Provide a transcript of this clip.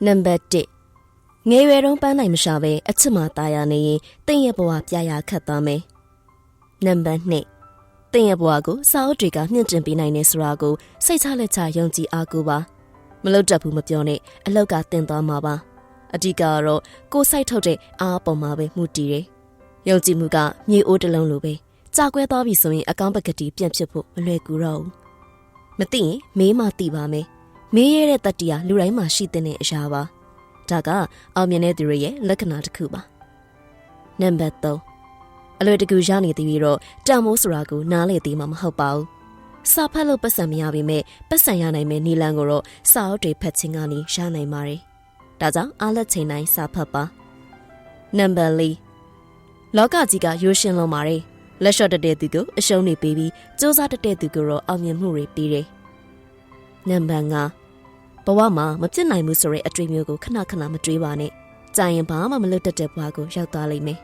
နံပါတ်1ငယ်ရွယ်တုန်းပန်းနိုင်မရှာပဲအချစ်မှตายရနေရင်တင့်ရဲ့ဘဝပြရခတ်သွားမယ်နံပါတ်2တင့်ရဲ့ဘဝကိုစာအုပ်တွေကမြင့်တင်ပေးနိုင်နေဆိုတာကိုစိတ်ချလက်ချယုံကြည်အားကိုးပါမလုပ်တတ်ဘူးမပြောနဲ့အလောက်ကတင်သွားမှာပါအဓိကကတော့ကိုယ်စိုက်ထုတ်တဲ့အားပေါ်မှာပဲမှုတည်တယ်ယုံကြည်မှုကမြေအိုးတစ်လုံးလိုပဲကြာကွဲသွားပြီဆိုရင်အကောင့်ပကတိပြန်ဖြစ်ဖို့မလွယ်ကူတော့ဘူးမသိရင်မေးမှသိပါမယ်မေးရတဲ့တတိယလူတိုင်းမှာရှိတဲ့အရာပါဒါကအောင်မြင်တဲ့သူတွေရဲ့လက္ခဏာတစ်ခုပါနံပါတ်3အလွယ်တကူရနေသေးပြီးတော့တန်မိုးဆိုတာကိုနားလေသေးမှာမဟုတ်ပါဘူးစာဖတ်လို့ပတ်စံမရပေမဲ့ပတ်စံရနိုင်မဲ့နီလန်ကိုတော့စာအုပ်တွေဖတ်ခြင်းကနေရနိုင်ပါတယ်ဒါကြောင့်အားလက်ချိန်တိုင်းစာဖတ်ပါနံပါတ်4လောကကြီးကရိုးရှင်းလုံးပါတယ်လက်လျှော့တတဲ့သူကိုအရှုံးတွေပေးပြီးစူးစမ်းတတဲ့သူကိုတော့အောင်မြင်မှုတွေပေးတယ်နံပါတ်5ဘဝမှာမဖြစ်နိုင်ဘူးဆိုတဲ့အတွေ့အမျိုးကိုခဏခဏမတွေးပါနဲ့ကြာရင်ဘာမှမလွတ်တတ်တဲ့ဘဝကိုရောက်သွားလိမ့်မယ်